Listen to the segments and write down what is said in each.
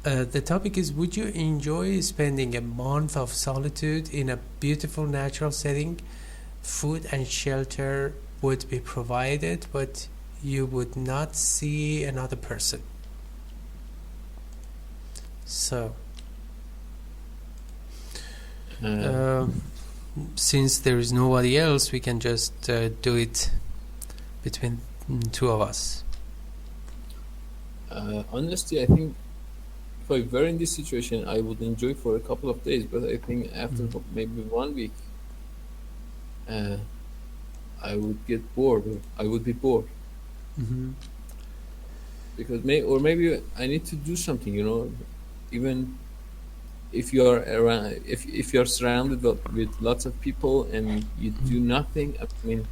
The topic is: would you enjoy spending a month of solitude in a beautiful natural setting? Food and shelter would be provided, but you would not see another person. So, Uh, since there is nobody else, we can just do it between two of us. Honestly, I think if I were in this situation, I would enjoy for a couple of days. But I think after maybe 1 week, uh, I would get bored. Or I would be bored Mm-hmm. because maybe I need to do something. Even if you are around, if you are surrounded with lots of people and you do nothing, I mean,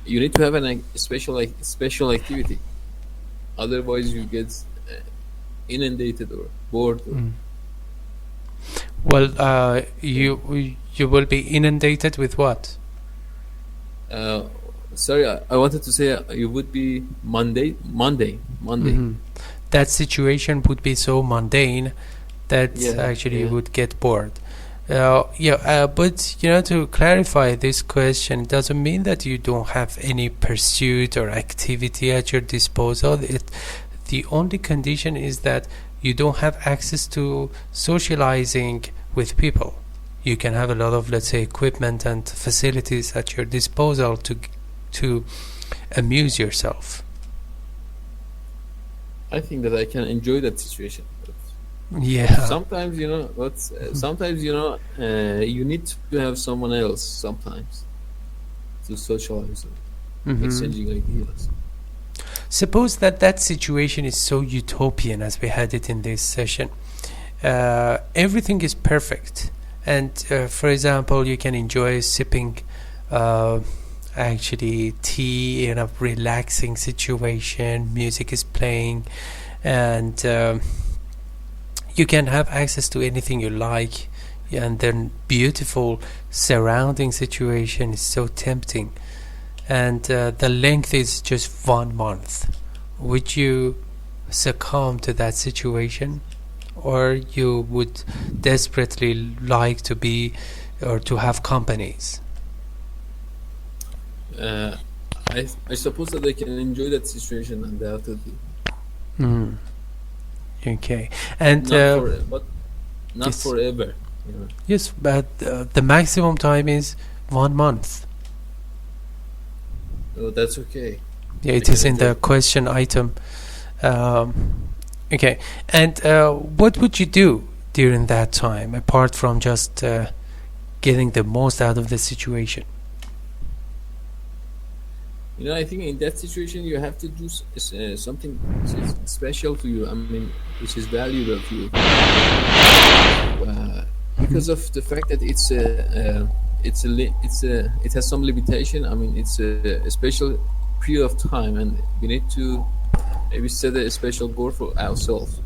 you need to have a special activity. Otherwise, you get inundated or bored. Well, you will be inundated with what? Sorry, I wanted to say you would be Monday. Mhm. That situation would be so mundane that actually you yeah. would get bored. But to clarify this question, it doesn't mean that you don't have any pursuit or activity at your disposal. The only condition is that you don't have access to socializing with people. You can have a lot of, let's say, equipment and facilities at your disposal to amuse yourself. I think that I can enjoy that situation. Yeah. Sometimes you need to have someone else sometimes to socialize or exchanging ideas. Suppose that situation is so utopian as we had it in this session. Everything is perfect, and for example, you can enjoy sipping actually tea in a relaxing situation. Music is playing, and you can have access to anything you like, and then beautiful surrounding situation is so tempting, and the length is just 1 month. Would you succumb to that situation, or you would desperately like to be or to have companies? I suppose that I can enjoy that situation undoubtedly. Okay, and But not yes. forever. Yes, but the maximum time is 1 month. Oh, that's okay. Yeah, it is in the question item. Okay, and what would you do during that time apart from just getting the most out of the situation? I think in that situation you have to do something which is special to you. I mean, which is valuable to you, because of the fact that it has some limitation. I mean, it's a special period of time, and we need to maybe set a special goal for ourselves.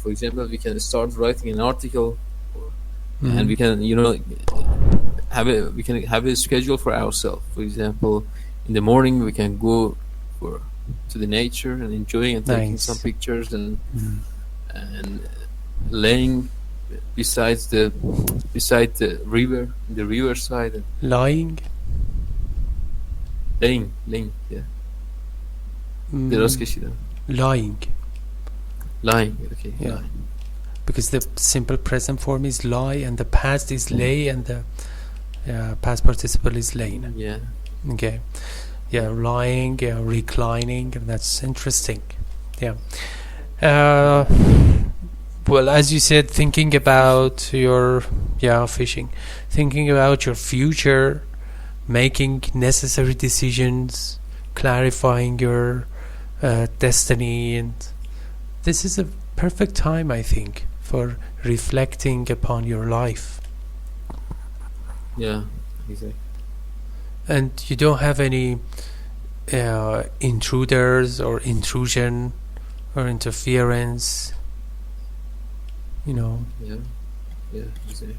For example, we can start writing an article, and we can have a schedule for ourselves. For example, in the morning we can go to the nature and enjoying and taking some pictures and laying beside the river, the riverside. And laying, yeah. دراز کشیدم. Lying. Okay. Yeah. Lying. Because the simple present form is lie, and the past is lay, and the past participle is lain. Yeah. Okay. Yeah, lying, reclining. That's interesting. Yeah. Well, as you said, thinking about your fishing, thinking about your future, making necessary decisions, clarifying your destiny, and this is a perfect time, I think, for reflecting upon your life. Yeah, exactly. And you don't have any intruders or intrusion or interference, Yeah, exactly.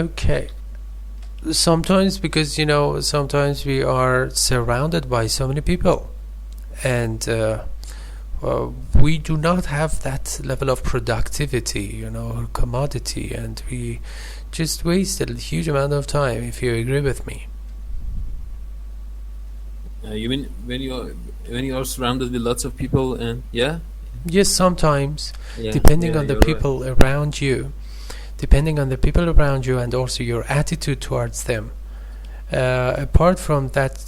Okay. Sometimes, because sometimes we are surrounded by so many people, and we do not have that level of productivity, or commodity, and we just waste a huge amount of time, if you agree with me. You mean when you are surrounded with lots of people, and yeah, Yes, sometimes, yeah, depending yeah, on the you're right. people around you, and also your attitude towards them. Apart from that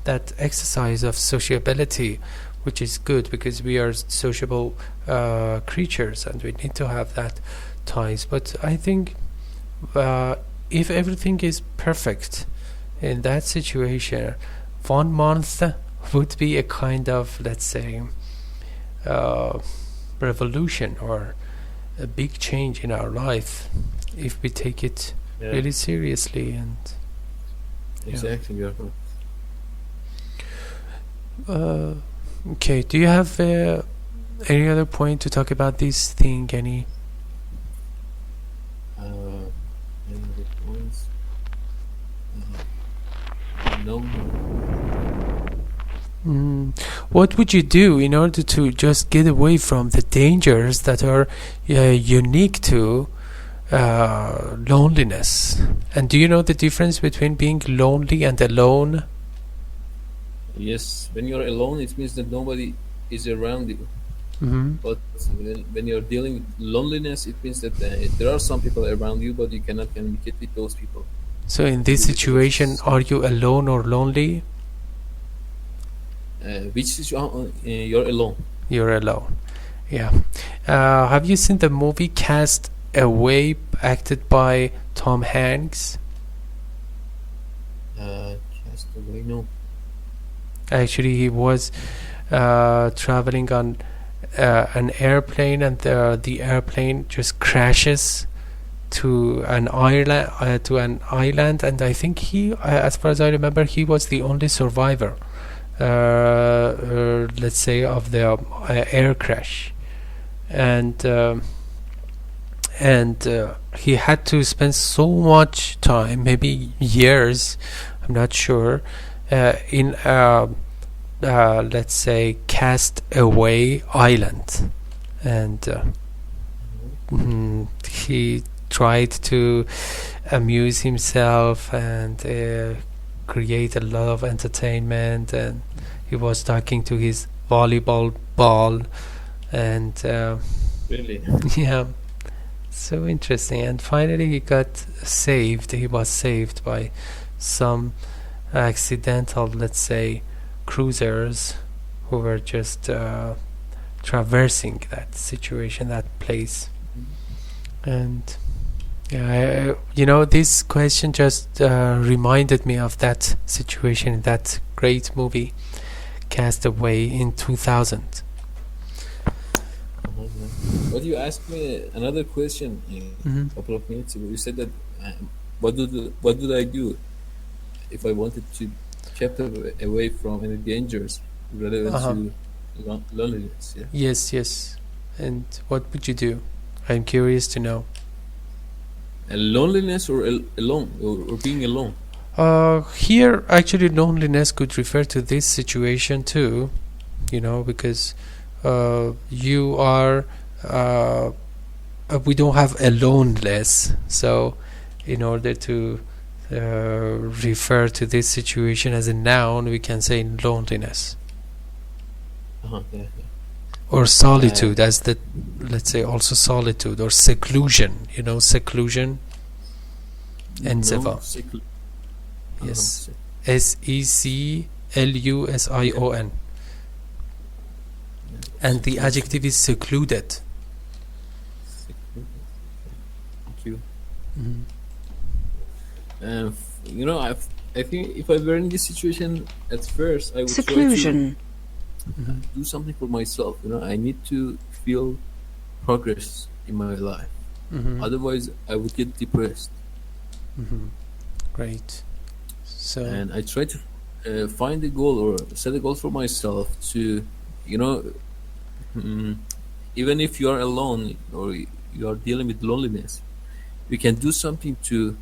that exercise of sociability, which is good because we are sociable creatures and we need to have that ties. But I think if everything is perfect in that situation, 1 month would be a kind of, let's say, revolution or a big change in our life if we take it Yeah, really seriously. And exactly. You're right. okay, do you have any other point to talk about this thing? Any Any other points? No. what would you do in order to just get away from the dangers that are unique to loneliness? And do you know the difference between being lonely and alone? Yes, when you're alone, it means that nobody is around you. Mm-hmm. But when you're dealing with loneliness, it means that there are some people around you, but you cannot communicate with those people. So in this situation, are you alone or lonely? Which situation you're alone? You're alone. Yeah. Have you seen the movie Cast Away, acted by Tom Hanks? Cast away? No. Actually, he was traveling on an airplane, and the airplane just crashes to an island, and I think he, as far as I remember, he was the only survivor, let's say, of the air crash. And he had to spend so much time, maybe years, I'm not sure, in let's say, cast away island. And he tried to amuse himself and create a lot of entertainment, and he was talking to his volleyball ball, and Really? yeah, so interesting. And finally he was saved by some accidental, let's say, cruisers who were just traversing that situation, that place. And yeah, this question just reminded me of that situation in that great movie Cast Away in 2000. But you asked me another question a couple of minutes ago. You said that what did I do if I wanted to kept away from any dangers relevant to loneliness? Yeah. Yes. And what would you do? I'm curious to know. Loneliness or alone or being alone? Here, actually, loneliness could refer to this situation too, because you are. We don't have aloneness, so in order to refer to this situation as a noun, we can say loneliness. Yeah. Or solitude, as the, let's say, also solitude or seclusion. Seclusion. Enziva. Yes. Seclusion. And the adjective is secluded. Thank you. Mm-hmm. I think if I were in this situation at first, I would seclusion. Try to do something for myself. I need to feel progress in my life. Mm-hmm. Otherwise, I would get depressed. Mm-hmm. Great. So. And I try to find a goal or set a goal for myself to, even if you are alone or you are dealing with loneliness, you can do something to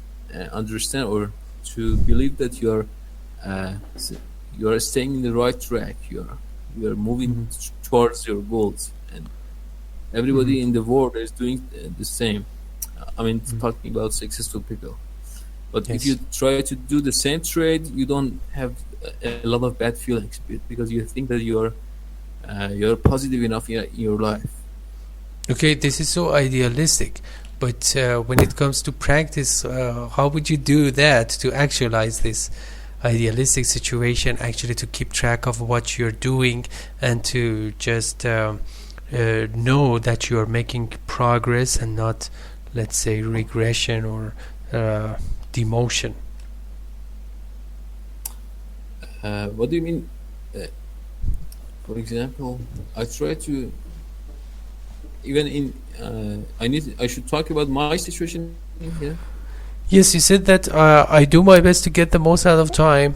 understand or to believe that you are you are staying in the right track. You are moving Mhm. towards your goals, and Mhm. everybody in the world is doing the same. I mean, Mhm. talking about successful people. But if you Yes. try to do the same trade, you don't have a lot of bad feelings because you think that you're positive enough in your life. Okay, this is so idealistic, but when it comes to practice, how would you do that to actualize this idealistic situation? Actually, to keep track of what you're doing and to just know that you're making progress and not, let's say, regression or demotion. What do you mean? Uh, for example, I try to even in I should talk about my situation here. Yes, you said that I do my best to get the most out of time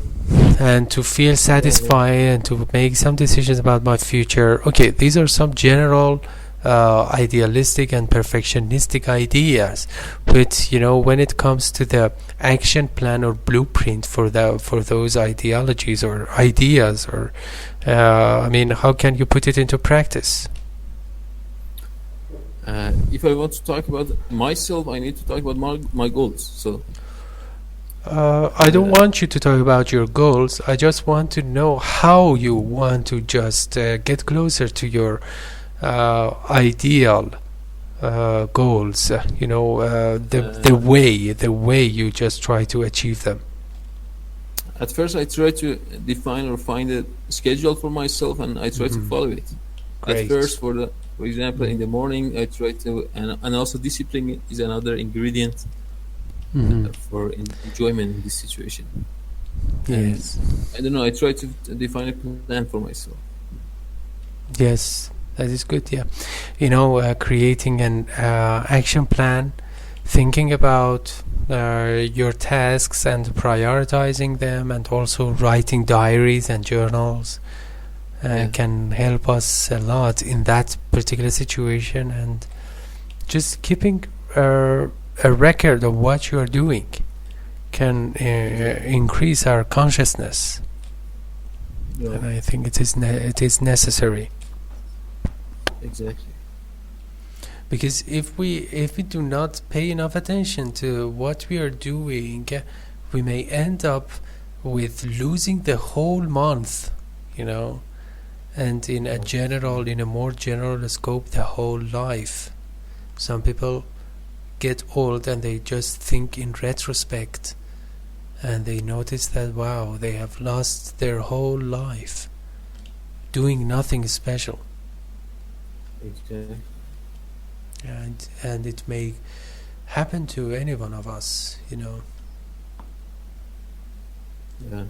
and to feel Yeah, yeah. satisfied and to make some decisions about my future. Okay, these are some general idealistic and perfectionistic ideas, but when it comes to the action plan or blueprint for those ideologies or ideas, or I mean, how can you put it into practice? If I want to talk about myself, I need to talk about my goals. So I don't uh, want you to talk about your goals. I just want to know how you want to just get closer to your ideal goals. uh, The way you just try to achieve them. at first, I try to define or find a schedule for myself, and I try to Hmm. follow it. At Great. first, for example, in the morning, I try to, and also discipline is another ingredient Hmm. for enjoyment in this situation. And Yes. I don't know, I try to define a plan for myself. Yes, that is good. Yeah, creating an action plan, thinking about your tasks and prioritizing them, and also writing diaries and journals Yeah, can help us a lot in that particular situation. And just keeping a record of what you are doing can exactly. increase our consciousness, Yeah, and I think it is necessary. exactly. Because if we do not pay enough attention to what we are doing, we may end up with losing the whole month, you know, and in a more general scope, the whole life. Some people get old and they just think in retrospect, and they notice that wow, they have lost their whole life doing nothing special, Exactly. and it may happen to any one of us. Yeah.